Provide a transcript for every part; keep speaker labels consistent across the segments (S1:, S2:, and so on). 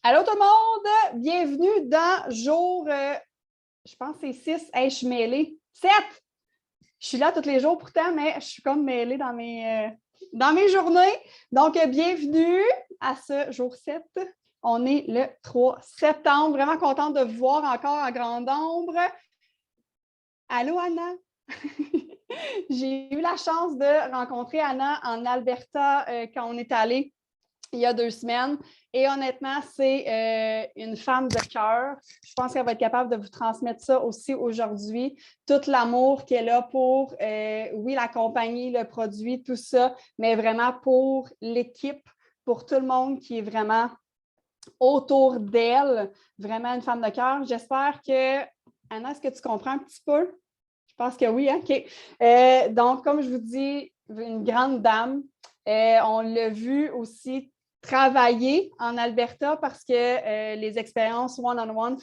S1: Allô tout le monde, bienvenue dans jour, je pense que c'est 6, hey, je suis mêlée, 7! Je suis là tous les jours pourtant, mais je suis comme mêlée dans mes journées. Donc, bienvenue à ce jour 7. On est le 3 septembre, vraiment contente de vous voir encore en grand nombre. Allô Anna! J'ai eu la chance de rencontrer Anna en Alberta quand on est allé il y a 2 semaines. Et honnêtement, c'est une femme de cœur. Je pense qu'elle va être capable de vous transmettre ça aussi aujourd'hui. Tout l'amour qu'elle a pour, oui, la compagnie, le produit, tout ça, mais vraiment pour l'équipe, pour tout le monde qui est vraiment autour d'elle. Vraiment une femme de cœur. J'espère que, Anna, est-ce que tu comprends un petit peu? Je pense que oui, hein? OK. Donc, comme je vous dis, une grande dame. On l'a vu aussi travailler en Alberta parce que les expériences one-on-one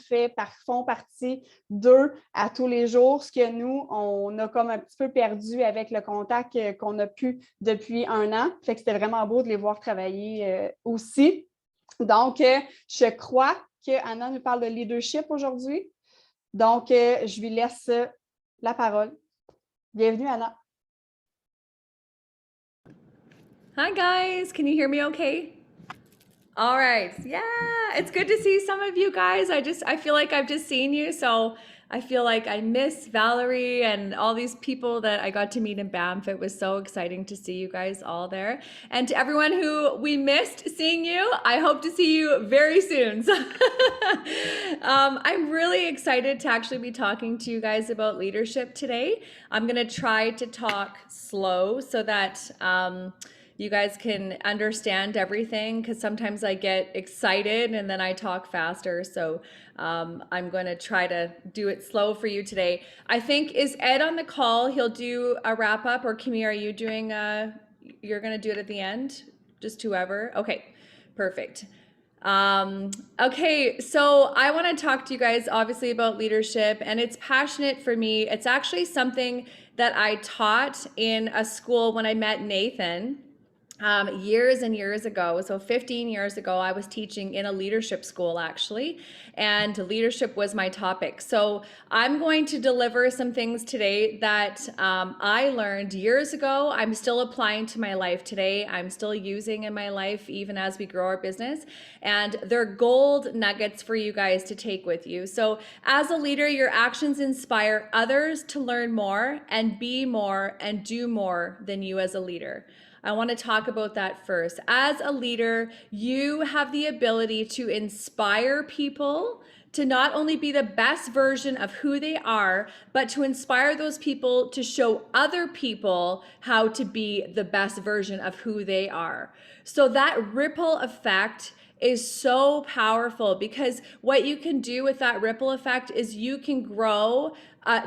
S1: font partie d'eux à tous les jours, ce que nous, on a comme un petit peu perdu avec le contact qu'on a pu depuis 1 an. Fait que c'était vraiment beau de les voir travailler aussi. Donc, je crois qu'Anna nous parle de leadership aujourd'hui. Donc, je lui laisse la parole. Bienvenue, Anna.
S2: Hi guys, can you hear me okay? All right. Yeah, it's good to see some of you guys. I feel like I've just seen you, so I feel like I miss Valerie and all these people that I got to meet in Banff. It was so exciting to see you guys all there. And to everyone who we missed seeing you, I hope to see you very soon. I'm really excited to actually be talking to you guys about leadership today. I'm going to try to talk slow so that you guys can understand everything, because sometimes I get excited and then I talk faster. So I'm going to try to do it slow for you today. I think, is Ed on the call? He'll do a wrap up, or Kimi, are you doing, you're going to do it at the end? Just whoever? Okay, perfect. Okay, so I want to talk to you guys obviously about leadership, and it's passionate for me. It's actually something that I taught in a school when I met Nathan. Years and years ago, so 15 years ago, I was teaching in a leadership school actually, and leadership was my topic. So I'm going to deliver some things today that I learned years ago. I'm still applying to my life today. I'm still using in my life even as we grow our business, and they're gold nuggets for you guys to take with you. So as a leader, your actions inspire others to learn more and be more and do more than you as a leader. I want to talk about that first. As a leader, you have the ability to inspire people to not only be the best version of who they are, but to inspire those people to show other people how to be the best version of who they are. So that ripple effect is so powerful, because what you can do with that ripple effect is you can grow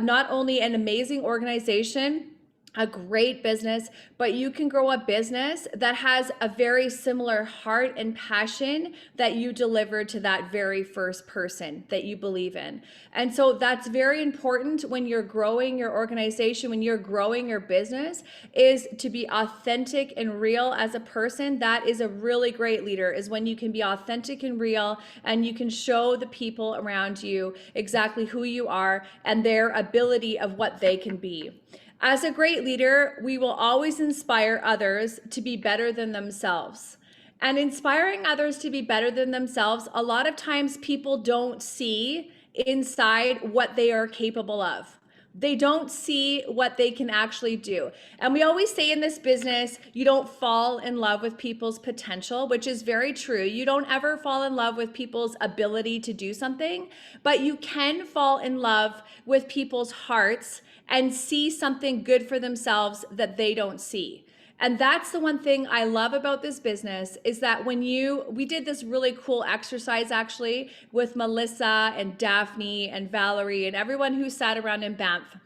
S2: not only an amazing organization, a great business, but you can grow a business that has a very similar heart and passion that you delivered to that very first person that you believe in. And so that's very important when you're growing your organization, when you're growing your business, is to be authentic and real as a person. That is a really great leader, is when you can be authentic and real, and you can show the people around you exactly who you are and their ability of what they can be. As a great leader, we will always inspire others to be better than themselves. And inspiring others to be better than themselves, a lot of times people don't see inside what they are capable of. They don't see what they can actually do. And we always say in this business, you don't fall in love with people's potential, which is very true. You don't ever fall in love with people's ability to do something, but you can fall in love with people's hearts and see something good for themselves that they don't see. And that's the one thing I love about this business, is that we did this really cool exercise actually with Melissa and Daphne and Valerie and everyone who sat around in Banff.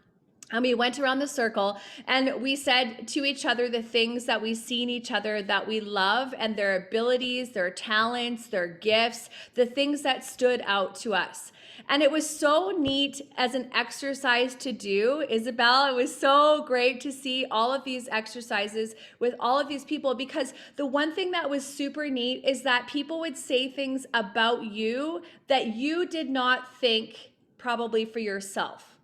S2: And we went around the circle and we said to each other the things that we see in each other that we love, and their abilities, their talents, their gifts, the things that stood out to us. And it was so neat as an exercise to do, Isabel. It was so great to see all of these exercises with all of these people, because the one thing that was super neat is that people would say things about you that you did not think probably for yourself.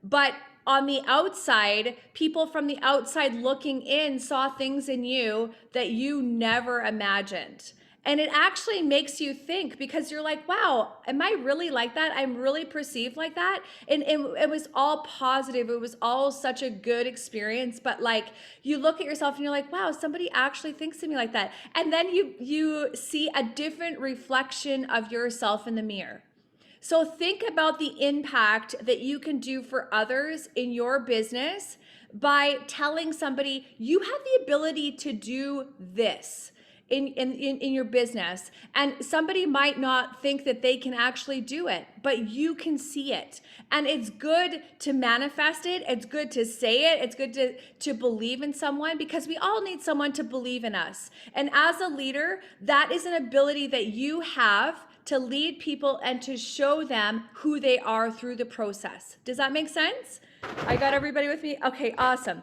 S2: But on the outside, people from the outside looking in saw things in you that you never imagined. And it actually makes you think, because you're like, wow, am I really like that? I'm really perceived like that. And it was all positive. It was all such a good experience. But like, you look at yourself and you're like, wow, somebody actually thinks of me like that. And then you see a different reflection of yourself in the mirror. So think about the impact that you can do for others in your business by telling somebody you have the ability to do this in your business. And somebody might not think that they can actually do it, but you can see it. And it's good to manifest it. It's good to say it. It's good to believe in someone, because we all need someone to believe in us. And as a leader, that is an ability that you have to lead people and to show them who they are through the process. Does that make sense? I got everybody with me? Okay, awesome.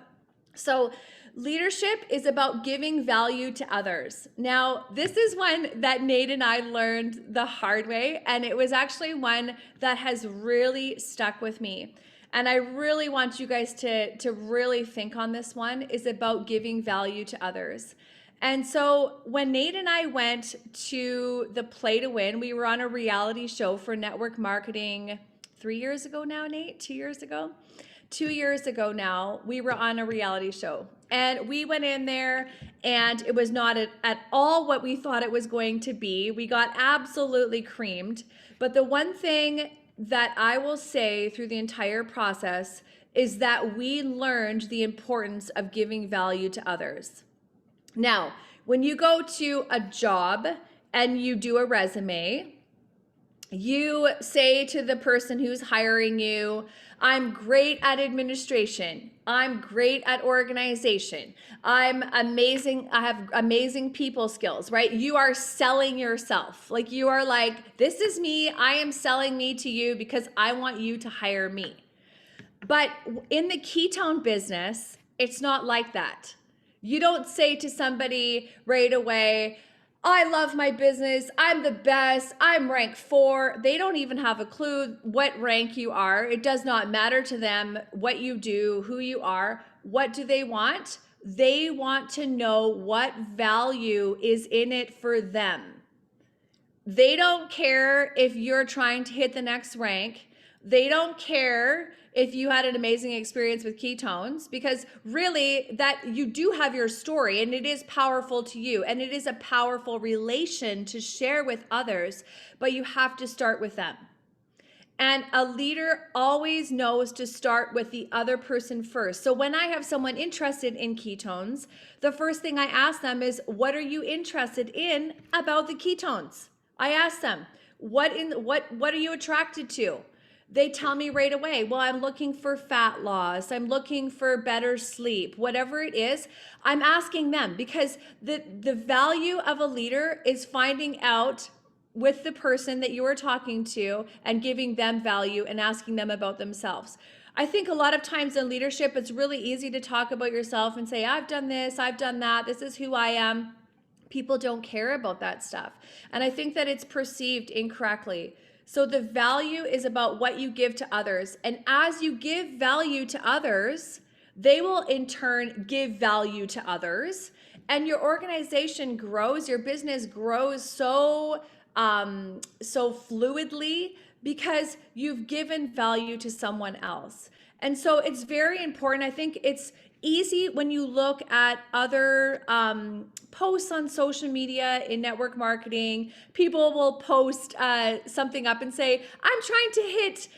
S2: So leadership is about giving value to others. Now, this is one that Nate and I learned the hard way, and it was actually one that has really stuck with me. And I really want you guys to really think on this one, is about giving value to others. And so when Nate and I went to the Play to Win, we were on a reality show for network marketing 3 years ago now, Nate, 2 years ago? 2 years ago now, we were on a reality show. And we went in there and it was not at all what we thought it was going to be. We got absolutely creamed. But the one thing that I will say through the entire process is that we learned the importance of giving value to others. Now, when you go to a job and you do a resume, you say to the person who's hiring you, I'm great at administration. I'm great at organization. I'm amazing. I have amazing people skills, right? You are selling yourself. Like, you are like, this is me. I am selling me to you because I want you to hire me. But in the ketone business, it's not like that. You don't say to somebody right away, I love my business, I'm the best, I'm rank 4. They don't even have a clue what rank you are. It does not matter to them what you do, who you are. What do they want? They want to know what value is in it for them. They don't care if you're trying to hit the next rank. They don't care if you had an amazing experience with ketones, because really that you do have your story and it is powerful to you and it is a powerful relation to share with others, but you have to start with them. And a leader always knows to start with the other person first. So when I have someone interested in ketones, the first thing I ask them is, what are you interested in about the ketones? I ask them, what are you attracted to? They tell me right away, well, I'm looking for fat loss. I'm looking for better sleep, whatever it is. I'm asking them, because the value of a leader is finding out with the person that you are talking to and giving them value and asking them about themselves. I think a lot of times in leadership, it's really easy to talk about yourself and say, I've done this, I've done that, this is who I am. People don't care about that stuff. And I think that it's perceived incorrectly. So the value is about what you give to others. And as you give value to others, they will in turn give value to others. And your organization grows, your business grows so fluidly because you've given value to someone else. And so it's very important. I think it's easy when you look at other posts on social media in network marketing. People will post something up and say, I'm trying to hit,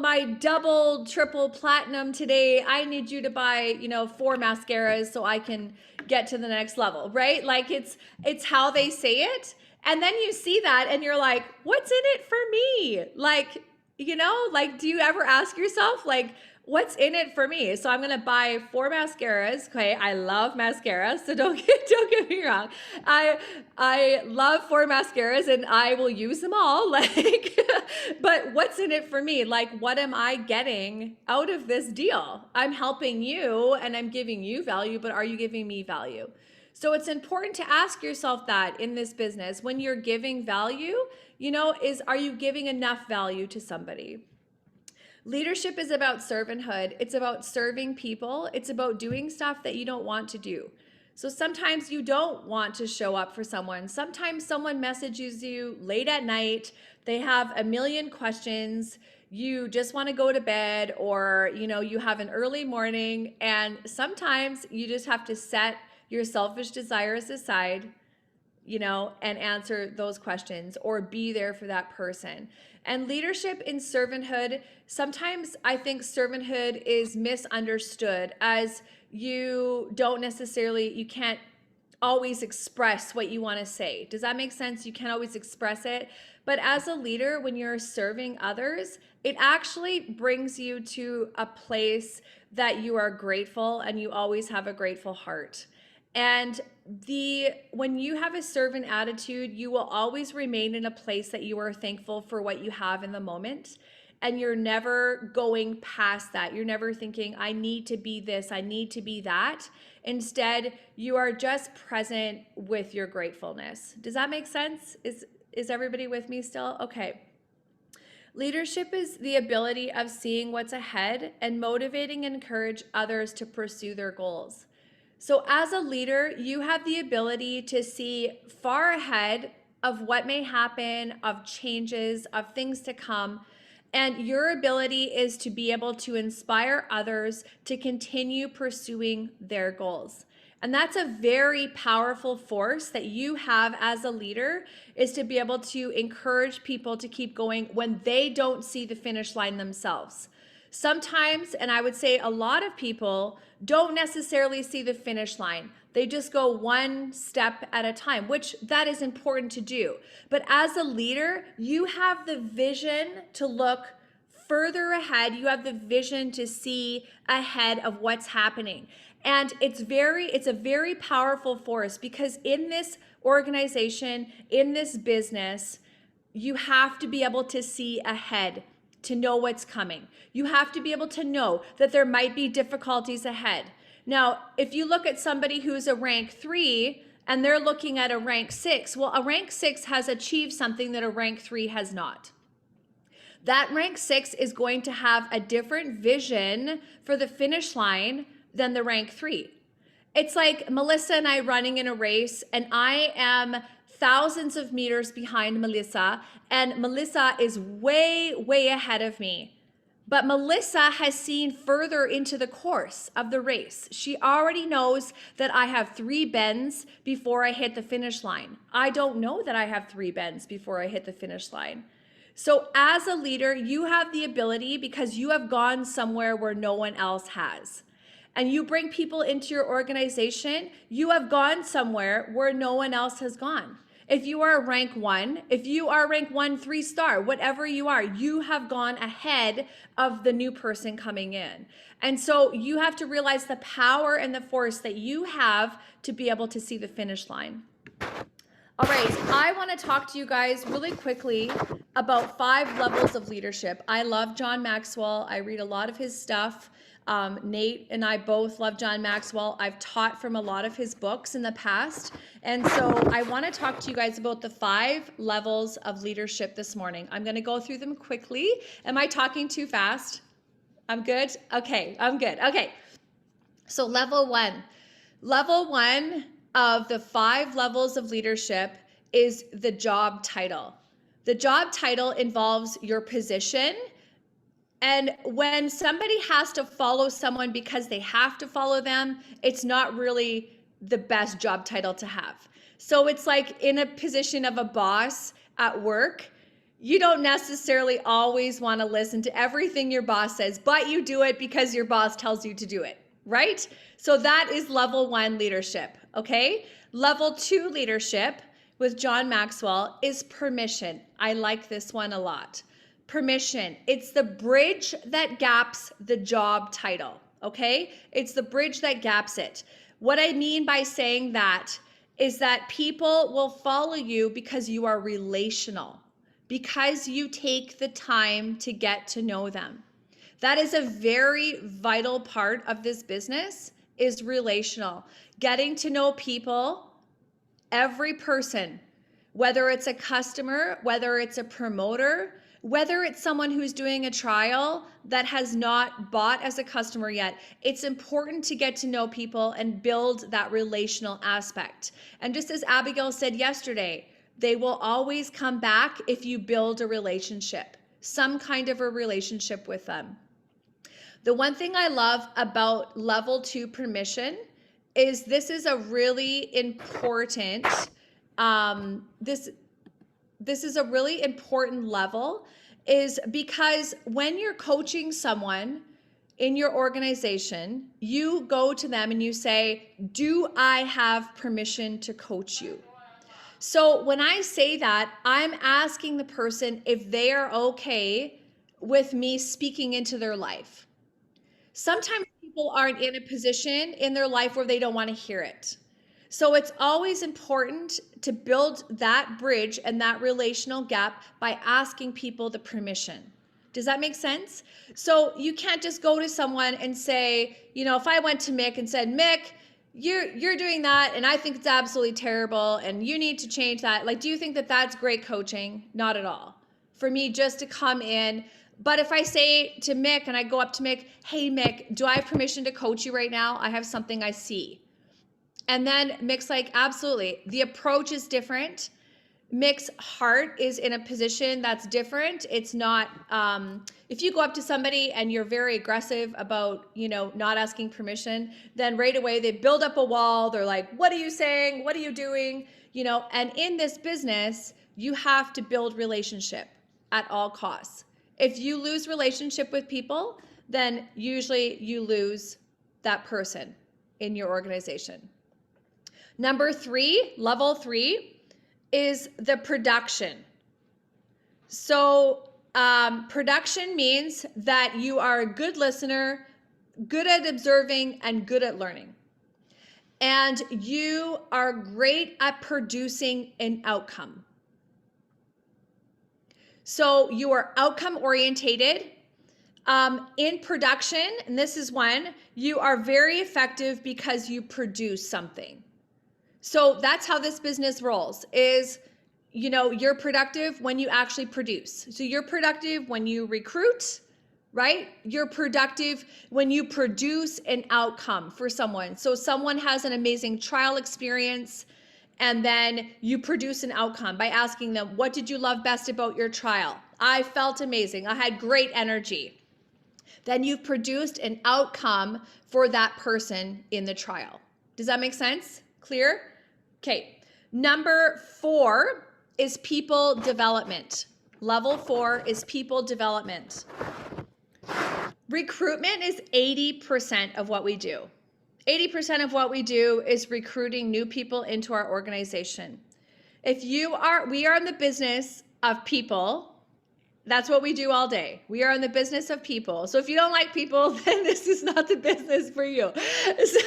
S2: my double, triple platinum today. I need you to buy, 4 mascaras so I can get to the next level, right? Like it's how they say it. And then you see that and you're like, what's in it for me? Like, do you ever ask yourself, like, what's in it for me? So I'm going to buy 4 mascaras. Okay. I love mascara. So don't get me wrong. I love 4 mascaras and I will use them all. Like, but what's in it for me? Like, what am I getting out of this deal? I'm helping you and I'm giving you value, but are you giving me value? So it's important to ask yourself that in this business, when you're giving value, are you giving enough value to somebody? Leadership is about servanthood. It's about serving people. It's about doing stuff that you don't want to do. So sometimes you don't want to show up for someone. Sometimes someone messages you late at night. They have a million questions. You just want to go to bed, or, you have an early morning, and sometimes you just have to set your selfish desires aside, and answer those questions or be there for that person. And leadership in servanthood, sometimes I think servanthood is misunderstood as you can't always express what you want to say. Does that make sense? You can't always express it. But as a leader, when you're serving others, it actually brings you to a place that you are grateful and you always have a grateful heart. And when you have a servant attitude, you will always remain in a place that you are thankful for what you have in the moment. And you're never going past that. You're never thinking, I need to be this, I need to be that. Instead, you are just present with your gratefulness. Does that make sense? Is everybody with me still? Okay. Leadership is the ability of seeing what's ahead and motivating and encourage others to pursue their goals. So as a leader, you have the ability to see far ahead of what may happen, of changes, of things to come. And your ability is to be able to inspire others to continue pursuing their goals. And that's a very powerful force that you have as a leader, is to be able to encourage people to keep going when they don't see the finish line themselves. Sometimes, and I would say a lot of people, don't necessarily see the finish line. They just go one step at a time, which that is important to do. But as a leader, you have the vision to look further ahead. You have the vision to see ahead of what's happening. And it's a very powerful force, because in this organization, in this business, you have to be able to see ahead, to know what's coming. You have to be able to know that there might be difficulties ahead. Now, if you look at somebody who's a rank 3 and they're looking at a rank 6, well, a rank 6 has achieved something that a rank 3 has not. That rank 6 is going to have a different vision for the finish line than the rank 3. It's like Melissa and I running in a race, and I am thousands of meters behind Melissa, and Melissa is way, way ahead of me. But Melissa has seen further into the course of the race. She already knows that I have 3 bends before I hit the finish line. I don't know that I have 3 bends before I hit the finish line. So as a leader, you have the ability, because you have gone somewhere where no one else has. And you bring people into your organization, you have gone somewhere where no one else has gone. If you are rank 1, if you are rank 1 3-star, whatever you are, you have gone ahead of the new person coming in. And so you have to realize the power and the force that you have to be able to see the finish line. All right, I want to talk to you guys really quickly about 5 levels of leadership. I love John Maxwell. I read a lot of his stuff. Nate and I both love John Maxwell. I've taught from a lot of his books in the past. And so I want to talk to you guys about the 5 levels of leadership this morning. I'm going to go through them quickly. Am I talking too fast? I'm good? Okay, I'm good. Okay. So level 1. Level 1 of the 5 levels of leadership is the job title. The job title involves your position. And when somebody has to follow someone because they have to follow them, it's not really the best job title to have. So it's like in a position of a boss at work, you don't necessarily always want to listen to everything your boss says, but you do it because your boss tells you to do it, right? So that is level 1 leadership, okay? Level 2 leadership with John Maxwell is permission. I like this one a lot. permission. It's the bridge that gaps the job title, okay? It's the bridge that gaps it. What I mean by saying that is that people will follow you because you are relational, because you take the time to get to know them. That is a very vital part of this business, is relational. Getting to know people, every person, whether it's a customer, whether it's a promoter, whether it's someone who's doing a trial that has not bought as a customer yet, it's important to get to know people and build that relational aspect. And just as Abigail said yesterday, they will always come back if you build a relationship, some kind of a relationship with them. The one thing I love about level 2 permission is this is a really important, this is a really important level, is because when you're coaching someone in your organization, you go to them and you say, do I have permission to coach you? So when I say that, I'm asking the person if they are okay with me speaking into their life. Sometimes people aren't in a position in their life where they don't want to hear it. So it's always important to build that bridge and that relational gap by asking people the permission. Does that make sense? So you can't just go to someone and say, you know, if I went to Mick and said, Mick, you're doing that and I think it's absolutely terrible and you need to change that. Like, do you think that that's great coaching? Not at all. For me, just to come in. But if I say to Mick and I go up to Mick, hey Mick, do I have permission to coach you right now? I have something I see. And then Mick's like, absolutely. The approach is different. Mick's heart is in a position that's different. It's not, if you go up to somebody and you're very aggressive about, you know, not asking permission, then right away they build up a wall. They're like, what are you saying? What are you doing? You know, and in this business, you have to build relationship at all costs. If you lose relationship with people, then usually you lose that person in your organization. Number 3, level 3, is the production. So production means that you are a good listener, good at observing, and good at learning. And you are great at producing an outcome. So you are outcome orientated. In production, and this is one, you are very effective because you produce something. So that's how this business rolls, is, you know, you're productive when you actually produce. So you're productive when you recruit, right? You're productive when you produce an outcome for someone. So someone has an amazing trial experience, and then you produce an outcome by asking them, what did you love best about your trial? I felt amazing. I had great energy. Then you've produced an outcome for that person in the trial. Does that make sense? Clear? Okay. Number 4 is people development. Level 4 is people development. Recruitment is 80% of what we do. 80% of what we do is recruiting new people into our organization. We are in the business of people. That's what we do all day. We are in the business of people. So if you don't like people, then this is not the business for you. So,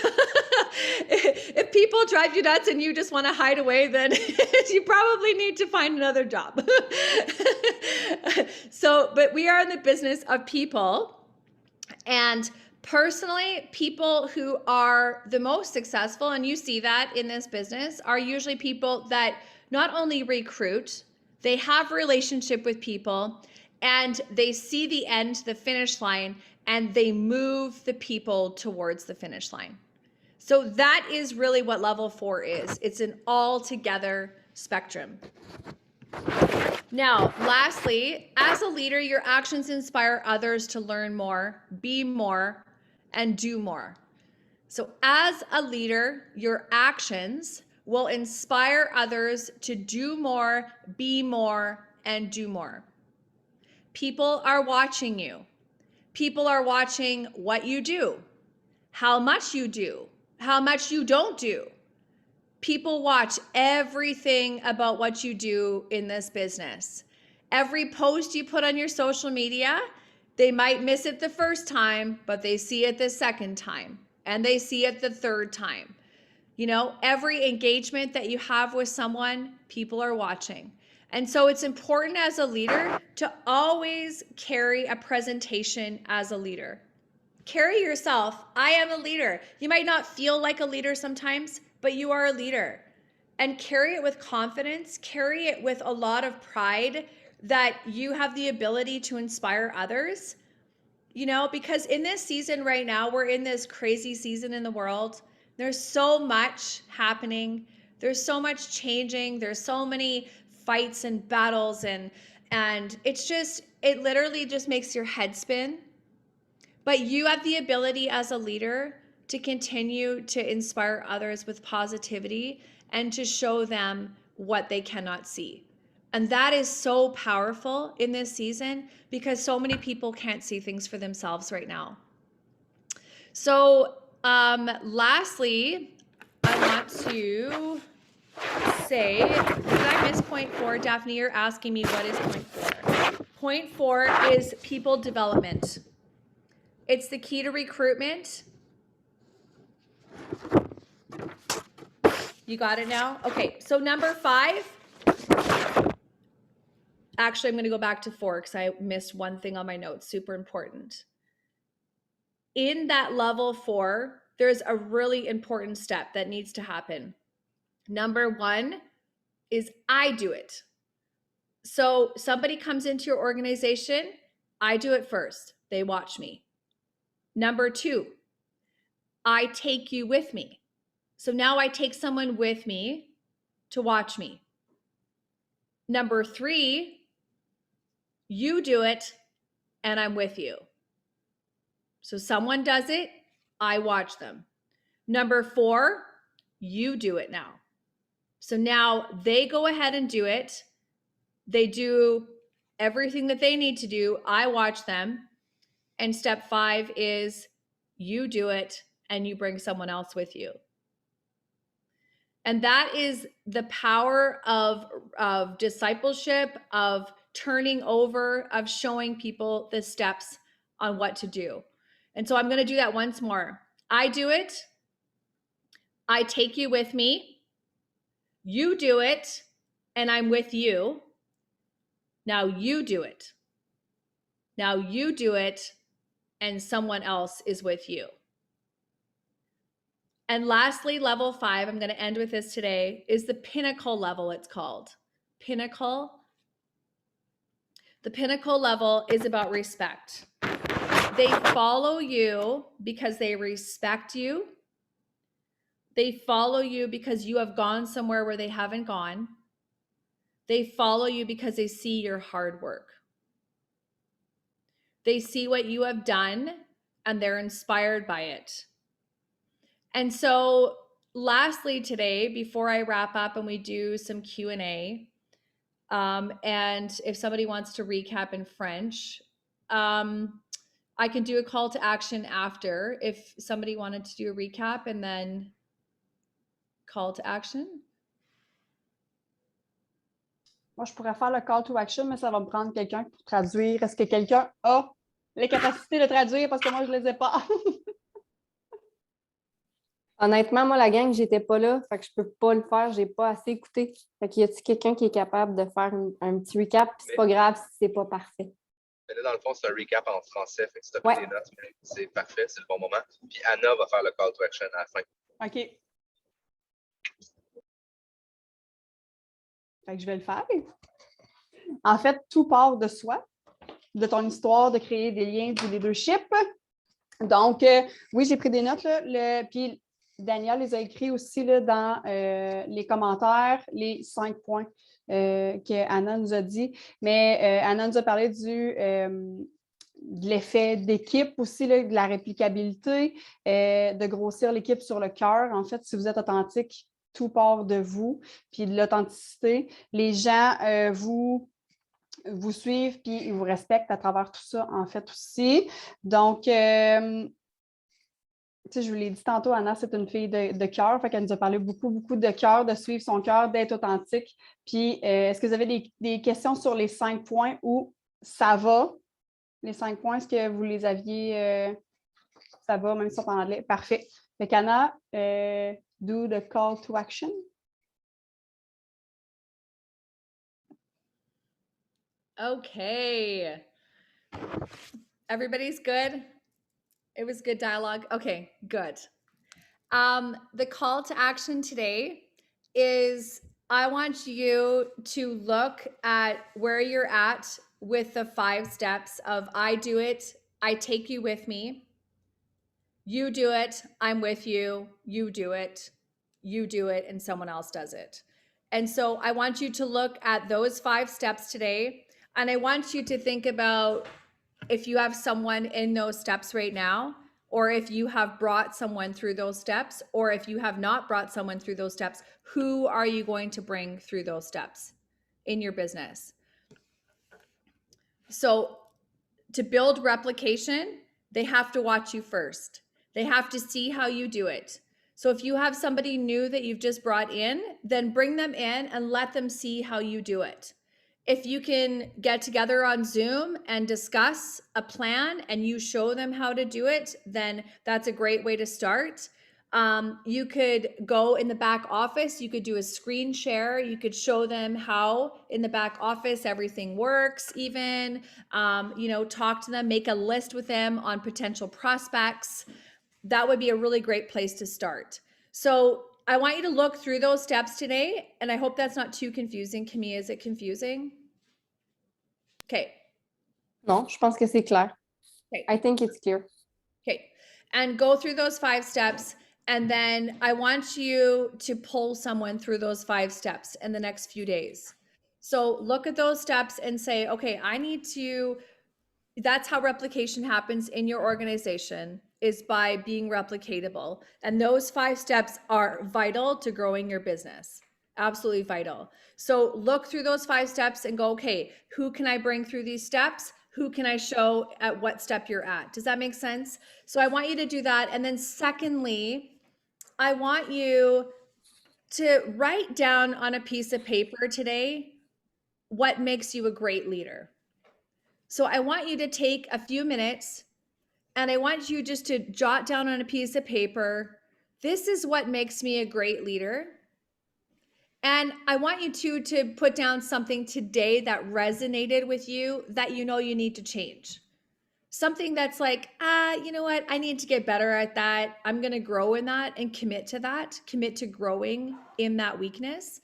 S2: if people drive you nuts and you just want to hide away, then you probably need to find another job. But we are in the business of people. And personally, people who are the most successful, and you see that in this business, are usually people that not only recruit, they have a relationship with people, and they see the end, the finish line, and they move the people towards the finish line. So that is really what level 4 is. It's an all-together spectrum. Now, lastly, as a leader, your actions inspire others to learn more, be more, and do more. So as a leader, your actions will inspire others to do more, be more, and do more. People are watching you. People are watching what you do, how much you do, how much you don't do. People watch everything about what you do in this business. Every post you put on your social media, they might miss it the first time, but they see it the second time, and they see it the third time. You know, every engagement that you have with someone, people are watching. And so it's important as a leader to always carry a presentation as a leader. Carry yourself. I am a leader. You might not feel like a leader sometimes, but you are a leader. And carry it with confidence, carry it with a lot of pride that you have the ability to inspire others. You know, because in this season right now, we're in this crazy season in the world. There's so much happening. There's so much changing. There's so many fights and battles and it literally just makes your head spin. But you have the ability as a leader to continue to inspire others with positivity and to show them what they cannot see. And that is so powerful in this season because so many people can't see things for themselves right now. So lastly, I want to say, did I miss point 4? Daphne, you're asking me what is point 4. Point 4 is people development. It's the key to recruitment. You got it now? Okay, so number 5. Actually, I'm going to go back to 4 because I missed one thing on my notes, super important. In that level 4, there's a really important step that needs to happen. Number 1 is I do it. So somebody comes into your organization, I do it first. They watch me. Number 2, I take you with me. So now I take someone with me to watch me. Number 3, you do it and I'm with you. So someone does it, I watch them. Number 4, you do it now. So now they go ahead and do it. They do everything that they need to do. I watch them. And step 5 is you do it and you bring someone else with you. And that is the power of discipleship, of turning over, of showing people the steps on what to do. And so I'm going to do that once more. I do it. I take you with me. You do it, and I'm with you. Now you do it. Now you do it, and someone else is with you. And lastly, level 5, I'm going to end with this today, is the Pinnacle Level, it's called. Pinnacle. The Pinnacle Level is about respect. They follow you because they respect you. They follow you because you have gone somewhere where they haven't gone. They follow you because they see your hard work. They see what you have done and they're inspired by it. And so lastly today, before I wrap up and we do some Q&A, and if somebody wants to recap in French, I can do a call to action after if somebody wanted to do a recap and then call to action.
S1: Moi, je pourrais faire le call to action, mais ça va me prendre quelqu'un pour traduire. Est-ce que quelqu'un a les capacités de traduire? Parce que moi, je ne les ai pas.
S3: Honnêtement, moi, la gang, j'étais pas là, fait que je peux pas le faire, j'ai pas assez écouté. Fait qu'il y a-t-il quelqu'un qui est capable de faire un petit recap? C'est pas grave si c'est pas parfait.
S4: Là, dans le fond, c'est un recap en français, fait que si tu as pris des notes, c'est parfait, c'est le bon moment. Puis Anna va faire le call to action à la fin.
S1: OK. Fait que je vais le faire. En fait, tout part de soi, de ton histoire, de créer des liens du leadership. Donc, oui, j'ai pris des notes, là, puis Daniel les a écrits aussi là, dans les commentaires, les 5 points qu'Anna nous a dit. Mais Anna nous a parlé de l'effet d'équipe aussi, là, de la réplicabilité, de grossir l'équipe sur le cœur. En fait, si vous êtes authentique, tout part de vous, puis de l'authenticité. Les gens vous suivent, puis ils vous respectent à travers tout ça, en fait, aussi. Donc, tu sais, je vous l'ai dit tantôt, Anna, c'est une fille de cœur, fait qu'elle nous a parlé beaucoup, beaucoup de cœur, de suivre son cœur, d'être authentique. Puis, est-ce que vous avez des questions sur les 5 points où ça va? Les 5 points, est-ce que vous les aviez, ça va, même si c'est en anglais? Parfait. Fait qu'Anna, do the call to action.
S2: Okay. Everybody's good? It was good dialogue? Okay, good. The call to action today is I want you to look at where you're at with the 5 steps of I do it, I take you with me. You do it, I'm with you. You do it, and someone else does it. And so I want you to look at those 5 steps today. And I want you to think about if you have someone in those steps right now, or if you have brought someone through those steps, or if you have not brought someone through those steps, who are you going to bring through those steps in your business? So to build replication, they have to watch you first. They have to see how you do it. So if you have somebody new that you've just brought in, then bring them in and let them see how you do it. If you can get together on Zoom and discuss a plan and you show them how to do it, then that's a great way to start. You could go in the back office, you could do a screen share, you could show them how in the back office everything works even, talk to them, make a list with them on potential prospects. That would be a really great place to start. So I want you to look through those steps today, and I hope that's not too confusing. Camille, is it confusing? Okay.
S3: Non, je pense que c'est clair.
S2: Okay.
S3: I think it's clear.
S2: Okay. And go through those 5 steps. And then I want you to pull someone through those 5 steps in the next few days. So look at those steps and say, okay, that's how replication happens in your organization, is by being replicatable. And those 5 steps are vital to growing your business. Absolutely vital. So look through those 5 steps and go, okay, who can I bring through these steps? Who can I show at what step you're at? Does that make sense? So I want you to do that. And then secondly, I want you to write down on a piece of paper today what makes you a great leader. So I want you to take a few minutes and I want you just to jot down on a piece of paper, this is what makes me a great leader. And I want you to put down something today that resonated with you that you know you need to change. Something that's like, you know what? I need to get better at that. I'm going to grow in that and commit to that. Commit to growing in that weakness.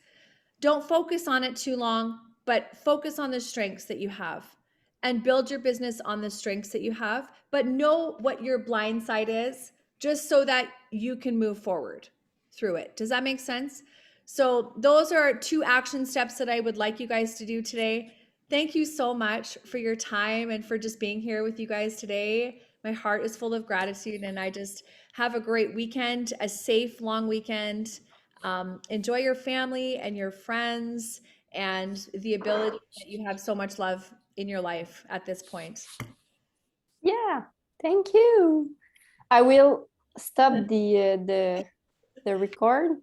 S2: Don't focus on it too long, but focus on the strengths that you have and build your business on the strengths that you have, but know what your blind side is just so that you can move forward through it. Does that make sense? So those are 2 action steps that I would like you guys to do today. Thank you so much for your time and for just being here with you guys today. My heart is full of gratitude and I just have a great weekend, a safe, long weekend. Enjoy your family and your friends and the ability that you have so much love in your life at this point.
S3: Yeah, thank you. I will stop the record.